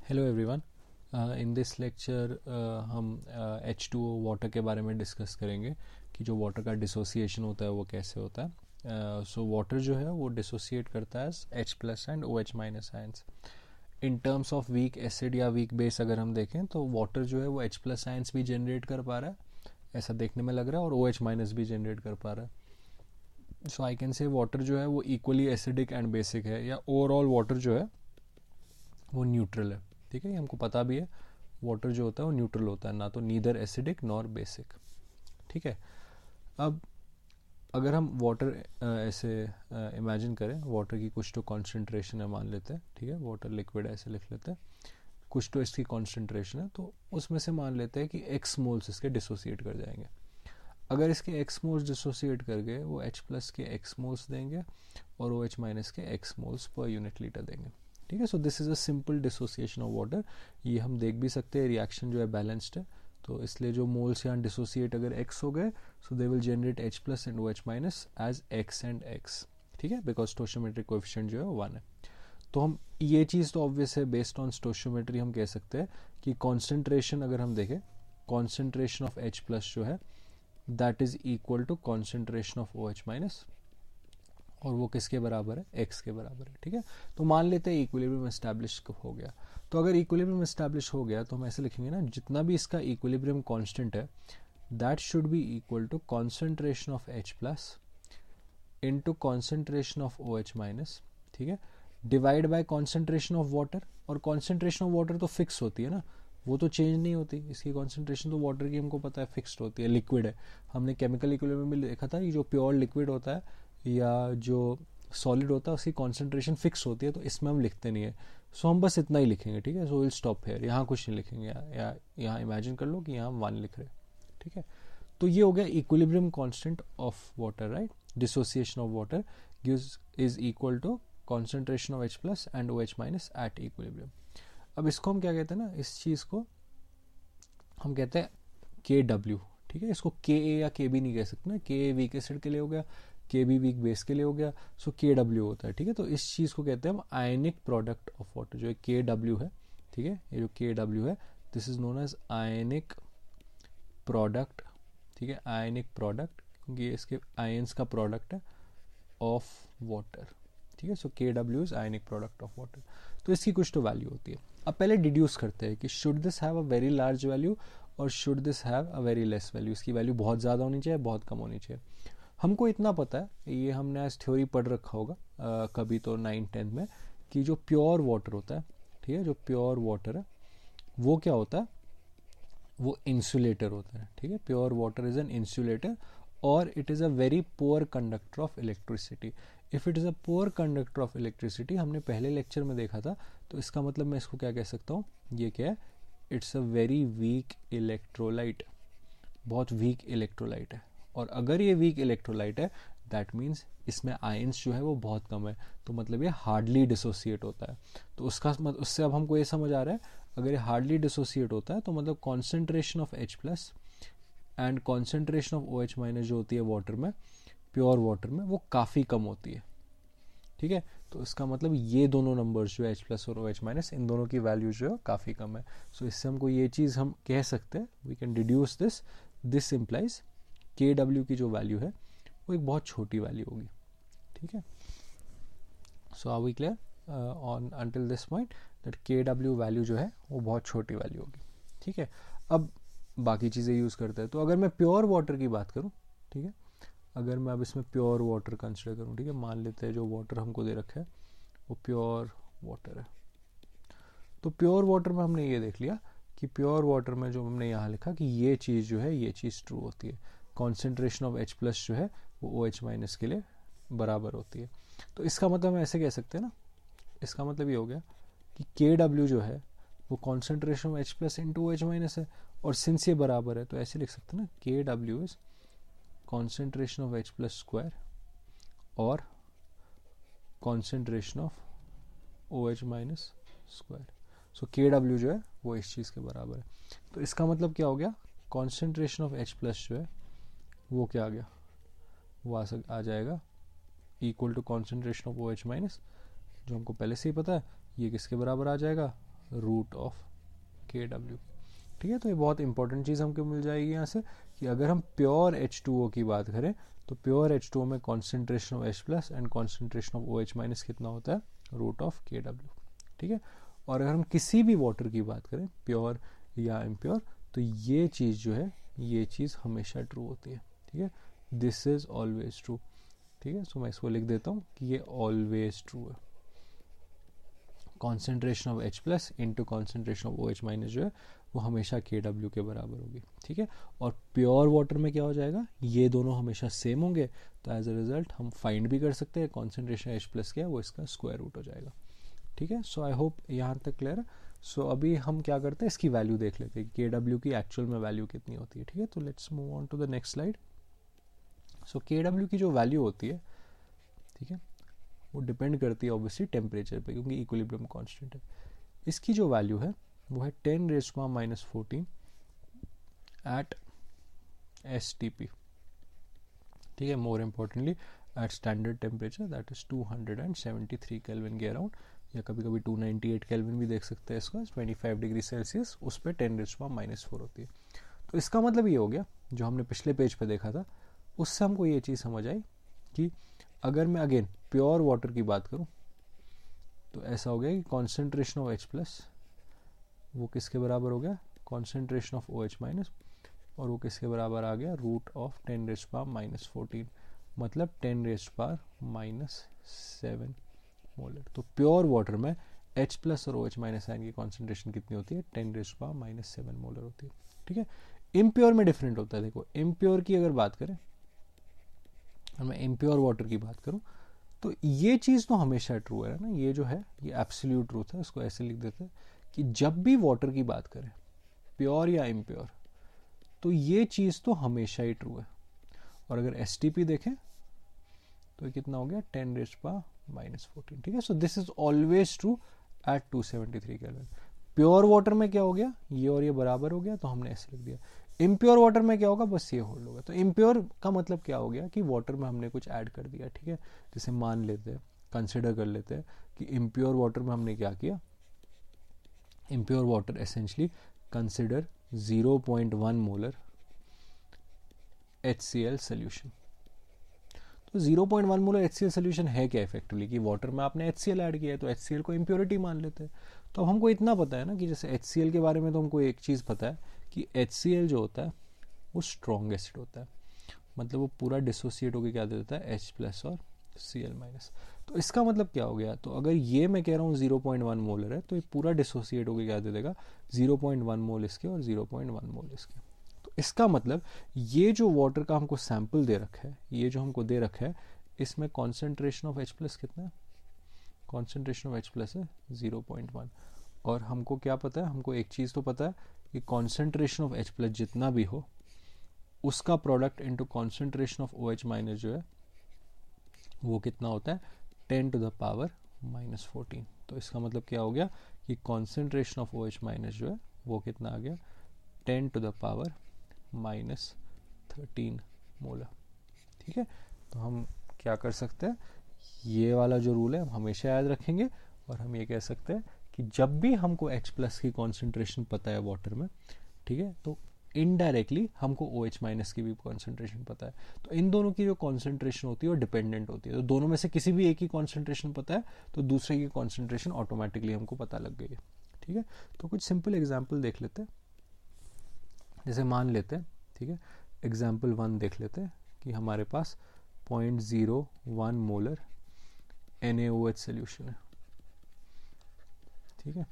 Hello everyone. In this lecture हम H2O water के बारे में डिस्कस करेंगे कि जो वाटर का डिसोसिएशन होता है वो कैसे होता है। सो वाटर जो है वो डिसोसिएट करता है H plus and OH minus ions. In terms of weak acid या वीक बेस अगर हम देखें तो वाटर जो है वो H प्लस आयंस भी जनरेट कर पा रहा है, ऐसा देखने में लग रहा है, और OH माइनस भी जनरेट कर पा रहा है। So I can say water जो है वो इक्वली एसिडिक एंड बेसिक है, या ओवरऑल वाटर जो है वो न्यूट्रल है। ठीक है, ये हमको पता भी है, वाटर जो होता है वो न्यूट्रल होता है, ना तो नीदर एसिडिक नॉर बेसिक। ठीक है, अब अगर हम वाटर ऐसे इमेजिन करें, वाटर की कुछ तो कॉन्सेंट्रेशन है मान लेते हैं। ठीक है, वाटर लिक्विड ऐसे लिख लेते हैं, कुछ तो इसकी कॉन्सेंट्रेशन है, तो उसमें से मान लेते हैं कि एक्स मोल्स इसके डिसोसिएट कर जाएंगे। अगर इसके एक्स मोल्स डिसोसिएट कर गए वो H प्लस के एक्स मोल्स देंगे और OH माइनस के x moles per unit litre देंगे। ठीक है, so this is a simple dissociation of water. ये हम देख भी सकते हैं, रिएक्शन जो है बैलेंस्ड है, तो इसलिए जो मोल्स यहाँ डिसोसिएट अगर x हो गए so they will generate H plus and OH minus as x and x। ठीक है, बिकॉज स्टोशियोमेट्रिक कोएफिशिएंट जो है वो 1 है। तो हम ये चीज़ तो ऑब्वियस है, बेस्ड ऑन स्टोशियोमेट्री हम कह सकते हैं कि कॉन्सेंट्रेशन अगर हम देखें, कॉन्सेंट्रेशन ऑफ H प्लस जो है that is equal to concentration of OH minus, और वो किसके बराबर है, x के बराबर है। ठीक है, तो मान लेते हैं इक्विलिब्रियम एस्टैब्लिश हो गया। तो अगर इक्विलिब्रियम एस्टैब्लिश हो गया तो हम ऐसे लिखेंगे ना, जितना भी इसका इक्विलिब्रियम कांस्टेंट है that should be equal to concentration of H plus into concentration of OH minus. ठीक है, divide by concentration of water, और कॉन्सेंट्रेशन ऑफ वाटर तो फिक्स होती है ना, वो तो चेंज नहीं होती। इसकी कॉन्सेंट्रेशन तो वाटर की हमको पता है फिक्स्ड होती है, लिक्विड है। हमने केमिकल इक्विलिब्रियम में देखा था, ये जो प्योर लिक्विड होता है या जो सॉलिड होता है उसकी कॉन्सेंट्रेशन फिक्स होती है, तो इसमें हम लिखते नहीं है। सो हम बस इतना ही लिखेंगे। ठीक है, सो विल स्टॉप हेयर, यहाँ कुछ नहीं लिखेंगे, या यहाँ इमेजिन कर लो कि यहाँ हम 1 लिख रहे हैं। ठीक है, तो ये हो गया equilibrium constant of water, right. Dissociation of water gives is equal to concentration of H plus and OH minus at equilibrium. अब इसको हम क्या कहते हैं ना, इस चीज़ को हम कहते हैं KW। ठीक है, इसको KA या KB नहीं कह सकते ना, KA वीक एसिड के लिए हो गया, KB वीक बेस के लिए हो गया, सो KW होता है। ठीक है, तो इस चीज़ को कहते हैं हम आयनिक प्रोडक्ट ऑफ वाटर, जो KW है। ठीक है, ये जो KW है this is known as ionic product. ठीक है, आयनिक प्रोडक्ट, क्योंकि ये इसके आयंस का प्रोडक्ट है ऑफ वाटर। ठीक है, सो KW is ionic product of water. तो इसकी कुछ तो वैल्यू होती है। अब पहले डिड्यूस करते हैं कि should this have a very large value और should this have a very less value. इसकी वैल्यू बहुत ज़्यादा होनी चाहिए, बहुत कम होनी चाहिए। हमको इतना पता है, ये हमने आज थ्योरी पढ़ रखा होगा कभी तो 9th-10th में, कि जो प्योर वाटर होता है, ठीक है, जो प्योर वाटर है वो क्या होता है, वो इंसुलेटर होता है। ठीक है, pure water is an insulator और it is a very poor conductor of electricity. If it is a poor conductor of electricity, हमने पहले लेक्चर में देखा था, तो इसका मतलब मैं इसको क्या कह सकता हूँ, ये क्या है, it's a very weak electrolyte, बहुत वीक इलेक्ट्रोलाइट है। और अगर ये वीक इलेक्ट्रोलाइट है दैट मीन्स इसमें आयंस जो है वो बहुत कम है, तो मतलब ये हार्डली डिसोसिएट होता है। तो उससे अब हमको ये समझ आ रहा है, अगर ये हार्डली डिसोसिएट होता है तो मतलब concentration of H plus and concentration of OH minus जो होती है वाटर में, प्योर वाटर में, वो काफ़ी कम होती है। ठीक है, तो इसका मतलब ये दोनों नंबर्स जो है H प्लस और OH माइनस, इन दोनों की वैल्यू जो है काफ़ी कम है। सो इससे हमको ये चीज़ हम कह सकते हैं, we can deduce this implies KW की जो वैल्यू है वो एक बहुत छोटी वैल्यू होगी। ठीक है, so are we clear on until this point that KW value जो है वो बहुत छोटी वैल्यू होगी। ठीक है, अब बाकी चीज़ें यूज़ करते हैं। तो अगर मैं प्योर वाटर की बात करूँ, ठीक है, अगर मैं अब इसमें प्योर वाटर कंसिडर करूँ, ठीक है, मान लेते हैं जो वाटर हमको दे रखा है वो प्योर वाटर है। तो प्योर वाटर में हमने ये देख लिया कि प्योर वाटर में जो हमने यहाँ लिखा कि ये चीज़ जो है ये चीज़ ट्रू होती है, कॉन्सेंट्रेशन ऑफ H प्लस जो है वो OH माइनस के लिए बराबर होती है। तो इसका मतलब हम ऐसे कह सकते हैं ना, इसका मतलब ये हो गया कि KW जो है वो concentration of H plus into OH minus है, और सिंस ये बराबर है तो ऐसे लिख सकते हैं ना, KW is concentration of H plus square और concentration of OH minus square. So KW जो है वो इस चीज़ के बराबर है। तो इसका मतलब क्या हो गया, कॉन्सेंट्रेशन ऑफ H प्लस जो है वो क्या आ गया, वो आ जाएगा equal to concentration of OH minus, जो हमको पहले से ही पता है, ये किसके बराबर आ जाएगा, रूट ऑफ KW। ठीक है, तो ये बहुत इंपॉर्टेंट चीज़ हमको मिल जाएगी यहाँ से कि अगर हम प्योर H2O की बात करें तो प्योर H2O में concentration of H plus and concentration of OH minus कितना होता है, रूट ऑफ KW। ठीक है, और अगर हम किसी भी वाटर की बात करें प्योर या इम्प्योर तो ये चीज़ जो है ये चीज़ हमेशा ट्रू होती है। ठीक है, दिस इज ऑलवेज ट्रू। ठीक है, सो मैं इसको लिख देता हूँ कि ये ऑलवेज ट्रू है। Concentration of H plus into concentration of OH minus जो है वो हमेशा KW के बराबर होगी। ठीक है, और प्योर वाटर में क्या हो जाएगा, ये दोनों हमेशा सेम होंगे, तो एज अ रिजल्ट हम फाइंड भी कर सकते हैं कॉन्सेंट्रेशन H प्लस क्या है वो इसका स्क्वायर रूट हो जाएगा। ठीक है, सो आई होप यहाँ तक क्लियर है। सो अभी हम क्या करते हैं, इसकी वैल्यू देख लेते हैं KW की एक्चुअल में वैल्यू कितनी होती है। ठीक है, तो let's move on to the next slide. So KW की जो वैल्यू होती है, ठीक है, वो डिपेंड करती है ऑब्वियसली टेम्परेचर पे, क्योंकि इक्विलिब्रियम कांस्टेंट है। इसकी जो वैल्यू है वो है 10⁻⁻14 एट STP। ठीक है, more importantly at standard temperature that is 273 kelvin के अराउंड, या कभी कभी 298 केल्विन भी देख सकते हैं इसका, 25 डिग्री सेल्सियस, उस पर 10⁻⁻4 होती है। तो इसका मतलब ये हो गया जो हमने पिछले पेज पे देखा था, उससे हमको ये चीज़ समझ आई कि अगर मैं अगेन प्योर वाटर की बात करूं तो ऐसा हो गया कि कॉन्सेंट्रेशन ऑफ H प्लस वो किसके बराबर हो गया, कॉन्सेंट्रेशन ऑफ OH माइनस, और वो किसके बराबर आ गया, रूट ऑफ 10⁻⁻14, मतलब 10⁻⁻7 मोलर। तो प्योर वाटर में H प्लस और OH माइनस आयन की कॉन्सेंट्रेशन कितनी होती है, 10⁻⁻7 मोलर होती है। ठीक है, इम्प्योर में डिफरेंट होता है। देखो इम्प्योर की अगर बात करें, मैं इम्प्योर वाटर की बात करूं तो ये चीज़ तो हमेशा ट्रू है ना, ये जो है ये एब्सोल्यूट ट्रूथ है। इसको ऐसे लिख देते हैं कि जब भी वाटर की बात करें प्योर या इम्प्योर तो ये चीज़ तो हमेशा ही ट्रू है। और अगर STP देखें तो ये कितना हो गया, 10⁻⁻14। ठीक है, so this is always true eight 273 kelvin. Pure water में क्या हो गया, ये और ये बराबर हो गया, तो हमने ऐसे लिख दिया। इम्प्योर वाटर में क्या होगा, बस ये होल्ड होगा। तो इम्प्योर का मतलब क्या हो गया कि वाटर में हमने कुछ ऐड कर दिया। ठीक है, जैसे मान लेते हैं, कंसिडर कर लेते हैं कि इम्प्योर वाटर में हमने क्या किया, impure water essentially consider 0.1 molar HCl solution. तो 0.1 मोलर HCl सोल्यूशन है क्या इफेक्टिवली, कि वाटर में आपने HCl ऐड किया है तो HCl को इम्प्योरिटी मान लेते हैं। तो अब हमको इतना पता है ना कि जैसे HCl के बारे में तो हमको एक चीज़ पता है कि HCl जो होता है वो स्ट्रॉन्ग एसिड होता है, मतलब वो पूरा डिसोसिएट होकर क्या दे देता है, H प्लस और Cl माइनस। तो इसका मतलब क्या हो गया, तो अगर ये मैं कह रहा हूँ 0.1 मोलर है तो ये पूरा डिसोसिएट होकर क्या दे देगा, 0.1 मोल इसके और 0.1 मोल इसके। तो इसका मतलब ये जो वाटर का हमको सैंपल दे रखा है, ये जो हमको दे रखा है, इसमें कॉन्सेंट्रेशन ऑफ H प्लस कितना है, कॉन्सेंट्रेशन ऑफ H प्लस है 0.1। और हमको क्या पता है, हमको एक चीज़ तो पता है कि कॉन्सेंट्रेशन ऑफ H प्लस जितना भी हो उसका product into concentration of OH minus जो है वो कितना होता है, 10⁻⁻14। तो इसका मतलब क्या हो गया कि कॉन्सेंट्रेशन ऑफ OH माइनस जो है वो कितना आ गया, 10⁻⁻13 मोलर। ठीक है, तो हम क्या कर सकते हैं, ये वाला जो रूल है हम हमेशा याद रखेंगे, और हम ये कह सकते हैं कि जब भी हमको H प्लस की कॉन्सेंट्रेशन पता है वाटर में, ठीक है, तो इनडायरेक्टली हमको OH माइनस की भी कॉन्सेंट्रेशन पता है। तो इन दोनों की जो कॉन्सेंट्रेशन होती है वो डिपेंडेंट होती है। तो दोनों में से किसी भी एक की कॉन्सेंट्रेशन पता है तो दूसरे की कॉन्सेंट्रेशन ऑटोमेटिकली हमको पता लग गई है। ठीक है, तो कुछ सिंपल एग्जाम्पल देख लेते हैं। जैसे मान लेते हैं, ठीक है, एग्जाम्पल 1 देख लेते हैं कि हमारे पास 0.01 मोलर NaOH सोल्यूशन है। ठीक है,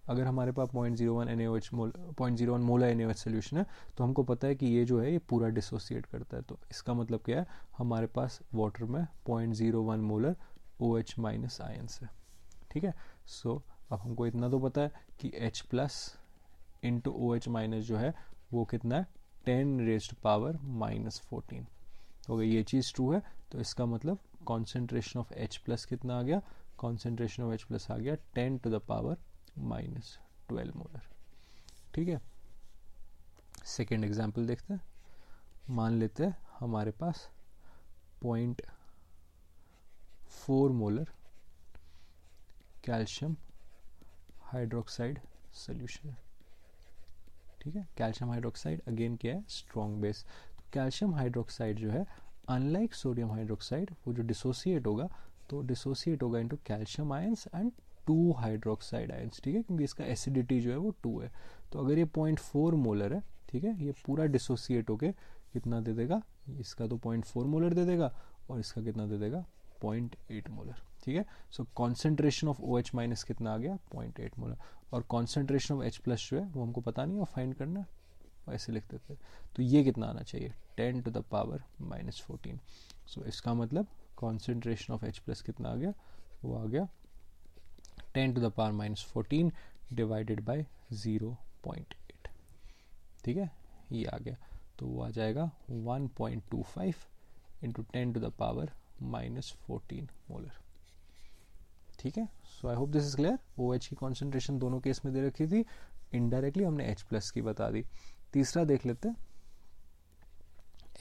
अगर हमारे पास 0.01 मोलर NaOH सोल्यूशन है तो हमको पता है कि ये जो है ये पूरा डिसोसिएट करता है। तो इसका मतलब क्या है, हमारे पास वाटर में 0.01 मोलर OH माइनस आयंस है। ठीक है, सो अब हमको इतना तो पता है कि H plus into OH minus जो है वो कितना है, 10⁻⁻14। तो अगर ये चीज़ ट्रू है तो इसका मतलब कॉन्सेंट्रेशन ऑफ H प्लस कितना आ गया, कॉन्सेंट्रेशन ऑफ H प्लस आ गया 10⁻⁻12 मोलर। ठीक है, सेकेंड एग्जाम्पल देखते हैं। मान लेते हैं हमारे पास 0.4 मोलर कैल्शियम हाइड्रोक्साइड सोल्यूशन है, ठीक है। कैल्शियम हाइड्रोक्साइड अगेन क्या है, स्ट्रॉन्ग बेस। तो कैल्शियम हाइड्रोक्साइड जो है अनलाइक सोडियम हाइड्रोक्साइड वो जो डिसोसिएट होगा तो डिसोसिएट होगा into calcium ions and 2 hydroxide ions, ठीक है, क्योंकि इसका एसिडिटी जो है वो 2 है। तो अगर ये 0.4 मोलर है, ठीक है, ये पूरा डिसोसिएट होके कितना दे देगा, इसका तो 0.4 मोलर दे देगा और इसका कितना दे देगा 0.8 मोलर, ठीक है। सो कॉन्सेंट्रेशन ऑफ OH माइनस कितना आ गया 0.8 मोलर, और कॉन्सेंट्रेशन ऑफ H प्लस जो है वो हमको पता नहीं है, फाइंड करना है, ऐसे लिख देते हैं। तो ये कितना आना चाहिए 10 to the power -14। सो इसका मतलब कॉन्सेंट्रेशन ऑफ H प्लस कितना आ गया, वो आ गया 10 to the power -14 divided by 0.8, ठीक है, ये आ गया। तो वो आ जाएगा 1.25 into 10 to the power -14 molar, ठीक है। So I hope this is clear. OH की कॉन्सेंट्रेशन दोनों केस में दे रखी थी, इनडायरेक्टली हमने H प्लस की बता दी। तीसरा देख लेते हैं,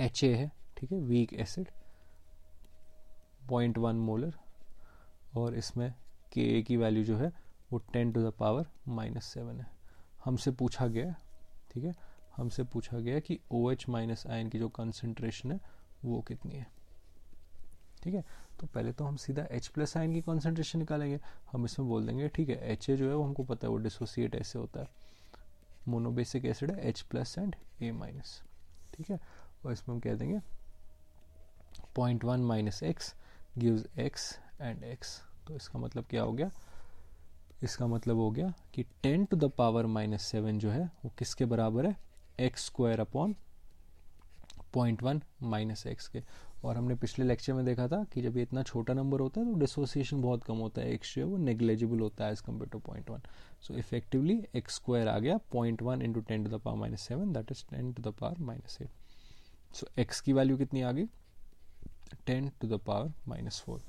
HA है, ठीक है, वीक एसिड 0.1 मोलर, और इसमें Ka की वैल्यू जो है वो 10 to the power -7 है। हमसे पूछा गया, ठीक है, हमसे पूछा गया कि OH माइनस आयन की जो कॉन्सेंट्रेशन है वो कितनी है, ठीक है। तो पहले तो हम सीधा H प्लस आयन की कॉन्सेंट्रेशन निकालेंगे। हम इसमें बोल देंगे, ठीक है, HA जो है वो हमको पता है वो डिसोसिएट ऐसे होता है, मोनोबेसिक एसिड है H plus and A minus, ठीक है, और इसमें हम कह देंगे 0.1 minus x gives X and X। तो इसका मतलब क्या हो गया, इसका मतलब हो गया कि 10 to the power -7 जो है वो किसके बराबर है, x² अपॉन 0.1 माइनस एक्स के। और हमने पिछले लेक्चर में देखा था कि जब ये इतना छोटा नंबर होता है तो डिसोसिएशन बहुत कम होता है, x जो है वो नेग्लेजिबल होता है as compare to 0.1। So effectively x² आ गया 0.1 into 10 to the power -7, that is 10 to the power -8। So x की वैल्यू कितनी आ गई 10 to the power -4।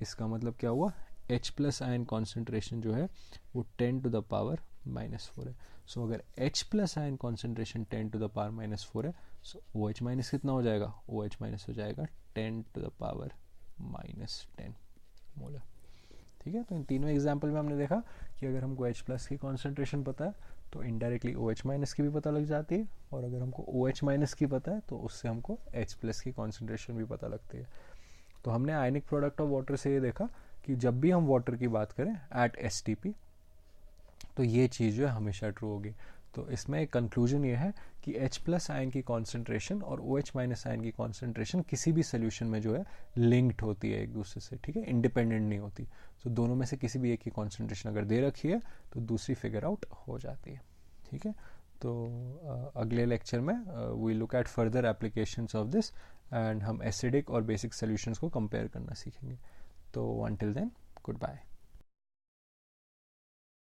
इसका मतलब क्या हुआ, H प्लस आयन कॉन्सेंट्रेशन जो है वो 10 to the power -4 है। सो अगर H plus ion concentration 10 to the power -4 है, सो OH माइनस कितना हो जाएगा, OH माइनस हो जाएगा 10 to the power -10 मोलर, ठीक है। तो इन तीनों एग्जाम्पल में हमने देखा कि अगर हमको H प्लस की कॉन्सेंट्रेशन पता है तो इनडायरेक्टली OH माइनस की भी पता लग जाती है, और अगर हमको OH माइनस की पता है तो उससे हमको H प्लस की कॉन्सेंट्रेशन भी पता लगती है। तो हमने आयनिक प्रोडक्ट ऑफ वाटर से ये देखा कि जब भी हम वाटर की बात करें एट STP तो ये चीज़ जो है हमेशा ट्रू होगी। तो इसमें एक कंक्लूजन ये है कि H प्लस आयन की कॉन्सेंट्रेशन और OH माइनस आयन की कॉन्सेंट्रेशन किसी भी सोल्यूशन में जो है लिंक्ड होती है एक दूसरे से, ठीक है, इंडिपेंडेंट नहीं होती। तो दोनों में से किसी भी एक की कॉन्सेंट्रेशन अगर दे रखी है तो दूसरी फिगर आउट हो जाती है, ठीक है। तो अगले लेक्चर में we look at further applications of this and हम एसिडिक और बेसिक सोल्यूशंस को कंपेयर करना सीखेंगे। तो until then, goodbye.